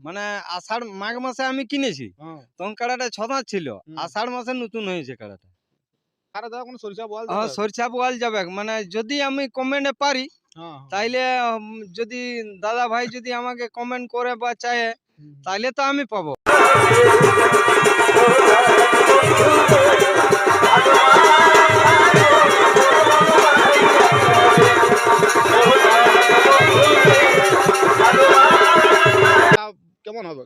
মানে আষাঢ় মাঘ মাসে আমি কিনেছি, তখন কাড়াটা 6 দাঁত ছিল। আষাঢ় মাসে নতুন হয়েছে কাড়াটা। কাড়া দাও কোনো সরিষা বল হ্যাঁ, সরিষা বোয়াল যাবে। মানে যদি আমি কমেন্টে পারি তাইলে যদি দাদা ভাই যদি আমাকে কমেন্ট করে বা চায় তাইলে তো আমি পাবো। কেমন হবে?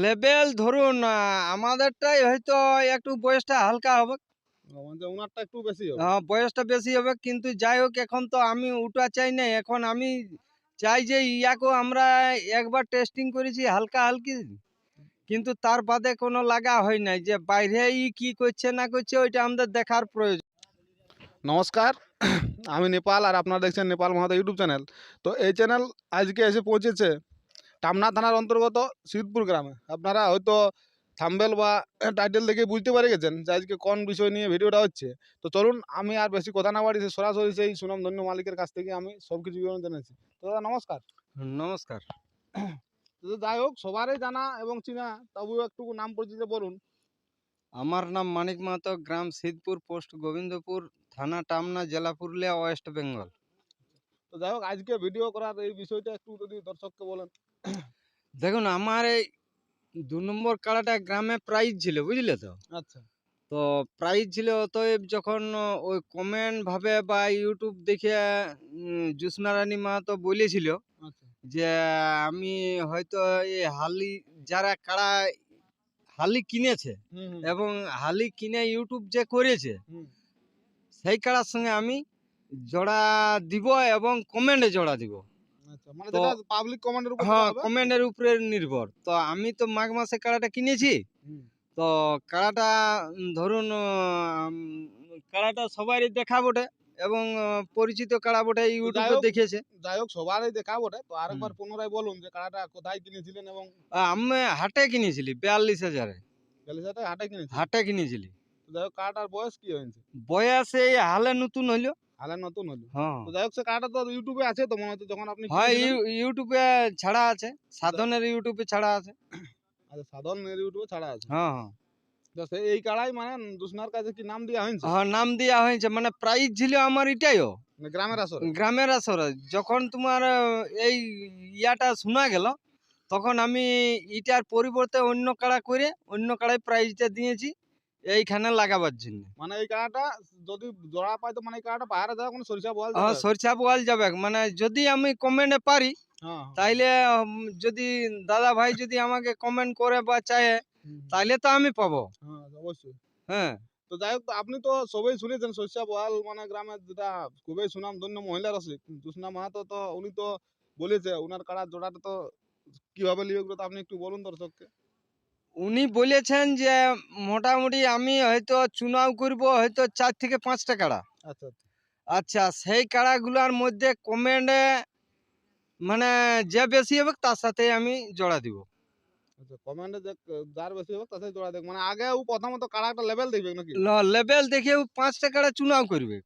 লেভেল ধরুন আমাদেরটাই হয়তো একটু বয়সটা হালকা হবে। মানে ওনারটা একটু বেশি হবে। হ্যাঁ, বয়সটা বেশি হবে, কিন্তু যাই হোক এখন তো আমি ওটা চাই না। এখন আমি চাই যে ইয়াকে আমরা একবার টেস্টিং করেছি হালকা হালকি, কিন্তু তার বাদে কোনো লাগা হয় নাই যে বাইরে কি করছে না করছে ওইটা আমাদের দেখার প্রয়োজন। নমস্কার, আমি নেপাল আর আপনারা দেখছেন নেপাল মহাদা ইউটিউব চ্যানেল। তো এই চ্যানেল আজকে এসে পৌঁছেছে টামনা থানার অন্তর্গত সিদ্ধপুর গ্রামে। আপনারা হয়তো থাম্বেল বা টাইটেল দেখে বুঝতে পেরে গেছেন যে আজকে কোন বিষয় নিয়ে ভিডিওটা হচ্ছে। তো চলুন, আমি আর বেশি কথা না বাড়ি সরাসরি সেই সুনামধন্য মালিকের কাছ থেকে আমি সব কিছু বিবরণ জেনেছি। তো দাদা নমস্কার। নমস্কার। তো যাই হোক, সবারই জানা এবং চিনা, তবুও একটু নাম পরিচিত বলুন। আমার নাম মানিক মাহাতো, গ্রাম সিদ্ধপুর, পোস্ট গোবিন্দপুর, থানা টামনা, জেলা পুরুলিয়া, ওয়েস্ট বেঙ্গল। তো যাই হোক, আজকে ভিডিও করার এই বিষয়টা একটু যদি দর্শককে বলেন। দেখুন, আমার এই 2 নম্বর কাড়াটা গ্রামে প্রাইজ ছিল, বুঝলে তো। আচ্ছা। তো প্রাইজ ছিল, অতএব যখন ওই কমেন্ট ভাবে বা ইউটিউব দেখে জ্যোৎস্না রানী মাহাতো বলেছিল আচ্ছা। যে আমি হয়তো এই হালি যারা কাড়া হালি কিনেছে এবং হালি কিনে ইউটিউব যে করেছে সেই কাড়ার সঙ্গে আমি জোড়া দিব এবং কমেন্টে জোড়া দিব। আচ্ছা, মানে তো যেটা পাবলিক কমেন্টের উপর হ্যাঁ, হবে। কমেন্টের উপরে নির্ভর। তো আমি তো মাঘ মাসে কাড়াটা কিনেছি। তো কাড়াটা ধরুন কাড়াটা সবারই দেখা বটে এবং পরিচিত কাড়া বটে, ইউটিউবে দেখেছে। যাই হোক, সবারই দেখা বটে। তো আরেকবার পুনরায় বলুন যে কাড়াটা কোথায় কিনেছিলেন এবং আমি হাটে কিনেছিলি 42,000-এ। বেলেঘাটায় হাটে কিনেছিলেন। হাটে কিনেছিলি। তো যাই হোক, কাড়াটার বয়স কি হয়েছে? বয়স এই হালে নতুন হইলো। হালে নতুন হলো। হ্যাঁ, তো যাই হোক, সে কাড়াটা তো ইউটিউবে আছে তো মনে হচ্ছে যখন আপনি হয় কিনেছিলেন। ইউটিউবে ছাড়া আছে, সাধনের ইউটিউবে ছাড়া আছে। আচ্ছা, সাধারণ ইউটিউবে ছাড়া আছে। হ্যাঁ, হ্যাঁ। তো সেই এই কাড়াই মানে জ্যোৎস্নার কাছে কি নাম দেওয়া হয়েছে? হ্যাঁ, নাম দেওয়া হয়েছে, মানে প্রাইজ ছিল আমার এটাইও। মানে গ্রামের আসরে? গ্রামের আসরে যখন তোমার এই ইয়াটা শোনা গেল, তখন আমি ইটার পরিবর্তে অন্য কাড়া করে অন্য কাড়ায় প্রাইজটা দিয়েছি এইখানে লাগাবার জন্য। মানে এই কাড়াটা যদি জোড়া পায় তো মানে এই কাড়াটা বাইরে দেওয়া কোনো সরিষা বল হ্যাঁ, যাবে? সরিষা বোয়াল যাবে। মানে যদি আমি কমেন্টে পারি হ্যাঁ। তাইলে যদি দাদা ভাই যদি আমাকে কমেন্ট করে বা চায় তাইলে তো আমি পাবো। হ্যাঁ, অবশ্যই। হ্যাঁ, তো যাই হোক, আপনি তো সবাই শুনেছেন সরিষা বহাল মানে গ্রামের যেটা খুবই সুনামধন্য মহিলা রসিক জ্যোৎস্না মাহাতো। তো উনি তো বলেছে উনার কাড়ার জোড়াটা তো কিভাবে লিবে, তো আপনি একটু বলুন দর্শককে। উনি বলেছেন যে মোটামুটি আমি হয়তো চুনাও করব হয়তো 4 থেকে 5টা কাড়া। আচ্ছা। আচ্ছা, সেই কাড়াগুলার মধ্যে কমেন্টে মানে যে বেশি হবে তার সাথে আমি জোড়া দিব। আচ্ছা, কমান্ডে যে যার বেশি হবে তাতে জোড়া দেখ, মানে আগে ও প্রথমত কাড়াটা লেভেল দেখবে নাকি? লেভেল দেখে 5টা কাড়া চুনাও করবে।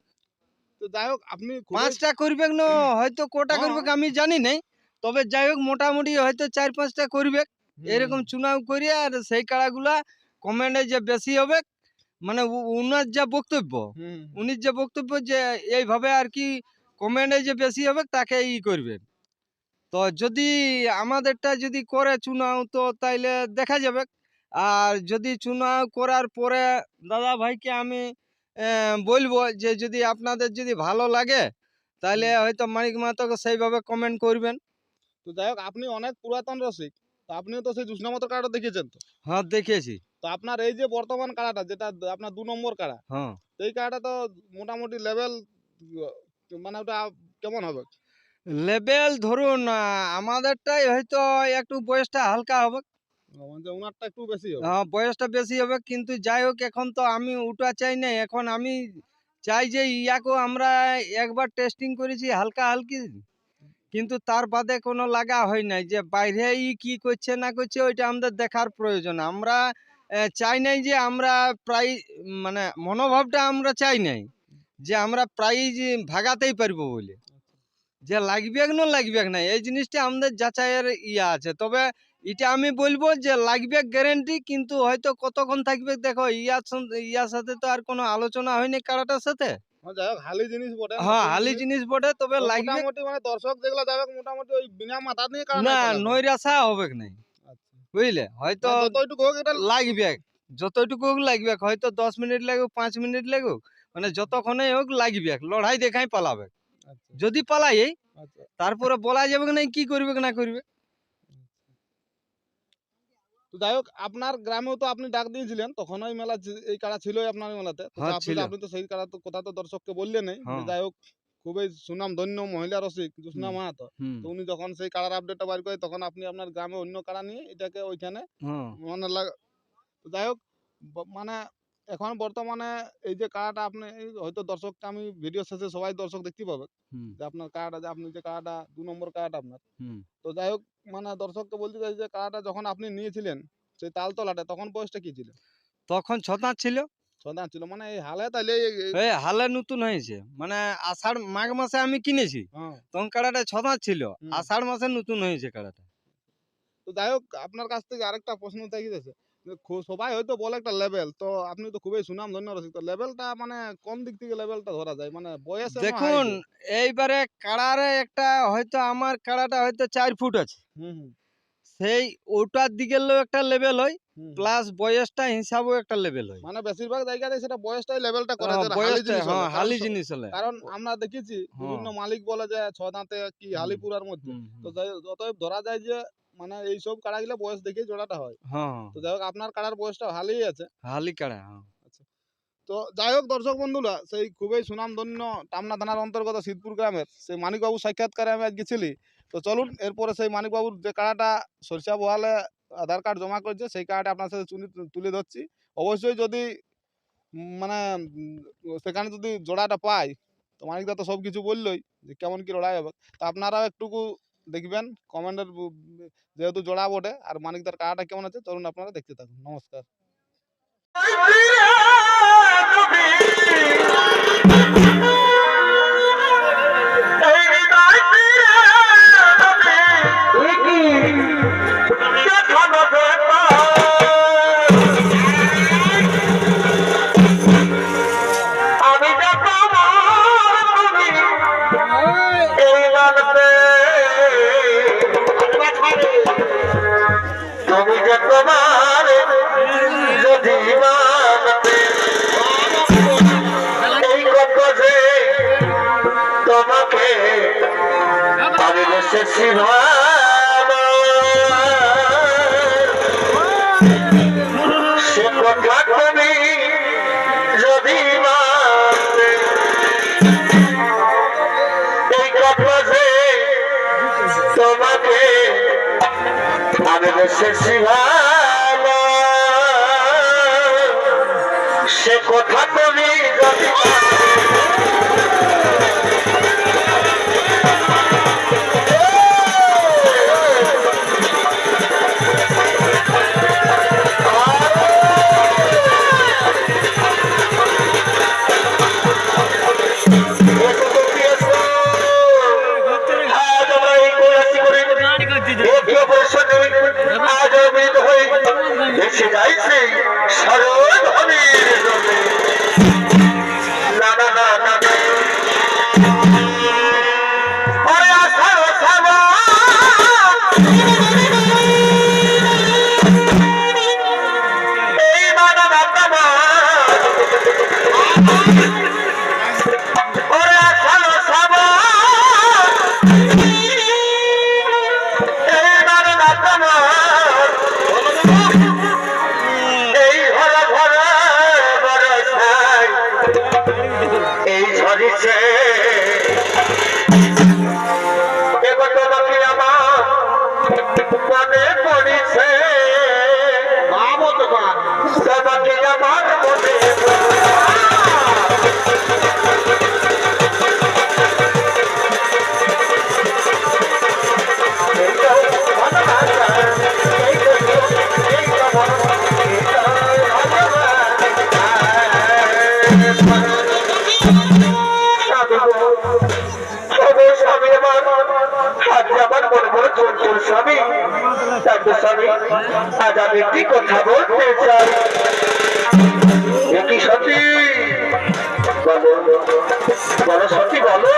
তো যাই হোক, আপনি খুবই 5টা করবে না, হয়তো কোটা করবে হ্যাঁ। আমি জানি নাই। তবে যাই হোক মোটামুটি হয়তো 4-5টা করবে। এরকম চুনাও করি আর সেই কাড়াগুলা কমেন্টে যে বেশি হবে, মানে উনার যা বক্তব্য, উনি যে বক্তব্য যে এইভাবে আর কি কমেন্টে যে বেশি হবে তাকে করবেন। তো যদি আমাদেরটা যদি করে চুনাও তো তাইলে দেখা যাবে। আর যদি চুনাও করার পরে দাদা ভাইকে আমি বলবো যে যদি আপনাদের যদি ভালো লাগে তাহলে হয়তো মানিক মাহাতোকে সেইভাবে কমেন্ট করবেন। তো যাই হোক, আপনি অনেক পুরাতন রসিক। তো আপনিও তো সেই জ্যোৎস্না মতো কাড়াটা দেখেছেন তো। হ্যাঁ, দেখেছি। তো আপনার এই যে বর্তমান কাড়াটা যেটা আপনার 2 নম্বর কাড়া, হ্যাঁ, তো এই কাড়াটা তো মোটামুটি লেভেল মানে ওটা কেমন হবে? লেভেল ধরুন আমাদেরটাই হয়তো একটু বয়সটা হালকা হবে। মানে ওনারটা একটু বেশি হবে। হ্যাঁ, বয়সটা বেশি হবে, কিন্তু যাই হোক এখন তো আমি ওটা চাই না। এখন আমি চাই যে ইয়াকে আমরা একবার টেস্টিং করেছি হালকা হালকি, কিন্তু তার বাদে কোনো লাগা হয় নাই যে বাইরে কি করছে না করছে ওইটা আমাদের দেখার প্রয়োজন। আমরা চাই নাই যে আমরা প্রাইজ, মানে মনোভাবটা আমরা চাই নাই যে আমরা প্রাইজ ভাগাতেই পারবো বলে, যে লাগবে না লাগবে না এই জিনিসটা আমাদের যাচাইয়ের ইয়া আছে। তবে এটা আমি বলবো যে লাগবে গ্যারেন্টি, কিন্তু হয়তো কতক্ষণ থাকবে দেখো ইয়ার সাথে তো আর কোনো আলোচনা হয়নি কাড়াটার সাথে। যাই হোক হালি জিনিস বটে, হ্যাঁ নতুন হালি জিনিস। জিনিস বটে, তবে তো লাগবে মোটামুটি মানে দর্শক যেগুলো যাবে মোটামুটি ওই বিনা মাথা নিয়ে কারণ না, নৈরাশা হবে না, আচ্ছা বুঝলে? হয়তো মানে যতটুকু হোক এটা লাগবে, যতটুকু হোক লাগবে, হয়তো 10 মিনিট লাগুক 5 মিনিট লাগুক, মানে যতক্ষণে হোক লাগবে, লড়াই দেখাই পালাবে। আচ্ছা যদি পালাই আচ্ছা তারপরে বলা যাবে না কি করবে না করবে। তো যাই হোক আপনার গ্রামেও তো আপনি ডাক দিয়েছিলেন, তখন ওই মেলা এই কাড়া ছিলই আপনার ওই মেলাতে। তো হ্যাঁ আপনি ছিল। আপনি তো সেই কাড়া তো কথা তো দর্শককে বললেনই যে হ্যাঁ। যাই হোক খুবই সুনাম ধন্য মহিলা রসিক জ্যোৎস্না হুম। মাহাতো। হুম। তো উনি যখন সেই কাড়ার আপডেটটা বার করে তখন আপনি আপনার গ্রামে অন্য কাড়া নিয়ে এটাকে ওইখানে হ্যাঁ। মানে তো যাই হোক মানে এখন বর্তমানে এই যে কাড়াটা আপনি হয়তো দর্শককে আমি ভিডিও শেষে সবাই দর্শক দেখতে পাবে হুম। যে আপনার কাড়াটা, যে আপনি যে কাড়াটা 2 নম্বর কাড়াটা আপনার। হুম। তো যাই হোক মানে দর্শককে বলতে চাই যে কাড়াটা যখন আপনি নিয়েছিলেন সেই তালতলাটা তখন বয়সটা কি ছিল? তখন 6 দাঁত ছিল। 6 দাঁত ছিল মানে এই হালে তাইলে এই হালে নতুন হয়েছে, মানে আষাঢ় মাঘ মাসে আমি কিনেছি, হ্যাঁ তখন কাড়াটা 6 দাঁত ছিল। হুম। আষাঢ় মাসে নতুন হয়েছে কাড়াটা। তো যাই হোক আপনার কাছ থেকে আরেকটা প্রশ্ন থেকে গেছে যে সবাই হয়তো বলে একটা লেভেল, তো আপনি তো খুবই সুনাম ধন্য রসিক, তো লেভেলটা মানে কোন দিক থেকে লেভেলটা ধরা যায় মানে বয়সে না দেখুন, হাইটে? এইবারে কাড়ারে একটা হয়তো আমার কাড়াটা হয়তো 4 ফুট আছে, হুম হুম সেই ওটার দিকের একটা লেভেল হয়, হুম হুম। প্লাস বয়সটা হিসাবেও একটা লেভেল হয়। মানে বেশিরভাগ জায়গাতে সেটা বয়সটাই লেভেলটা করে যে হালি বয়সটা, জিনিস হলে হ্যাঁ কারণ হালি জিনিস হলে। কারণ আমরা দেখেছি হ্যাঁ। বিভিন্ন মালিক বলে যে 6 দাঁতে কি হুম। হালিপুরার মধ্যে। হুম। তো হুম। অতএব ধরা যায় যে মানে এইসব কাড়াগুলো বয়স দেখেই জোড়াটা হয়। হ্যাঁ। তো যাই হোক আপনার কাড়ার বয়সটা ভালোই আছে। হালি কাড়া, হ্যাঁ। আচ্ছা। তো যাই হোক দর্শক বন্ধুরা সেই খুবই সুনামধন্য টামনা থানার অন্তর্গত সিদ্ধপুর গ্রামের সেই মানিকবাবু সাক্ষাৎকারে আমি আজ গেছিলি। তো চলুন এরপরে সেই মানিকবাবুর যে কাড়াটা সরিষা বহালে আধার কার্ড জমা করেছে সেই কাড়াটা আপনার সাথে তুলে ধরছি। অবশ্যই যদি মানে সেখানে যদি জোড়াটা পাই তো মানিকদা তো সব কিছু বললোই যে কেমন কি লড়াই হবে। তো আপনারাও একটুকু দেখবেন কমেন্টের যেহেতু জোড়া বটে আর মানিকদার কাড়াটা কেমন আছে চলুন আপনারা দেখতে থাকুন। নমস্কার। তুমি যে তোমার যদি মানতে এই কত যে তোমাকে আমি বসেছি সে কথা তুমি যদি মানতে এই কত যে তোমাকে আমি বসেছি সে কথা তুমি যদি এসে যাইছে সরধনের না না না না ওরে আসার সাবা এই মানা না তামা ওরে আসার সাবা এই মানা না তামা এই ঝরিছে তোমাকে আমার মনে পড়িছে তোমাকে আমার মনে স্বামী আজ আমি একটি কথা বলতে চাই। কি সত্যি বলো, বলো সত্যি বলো।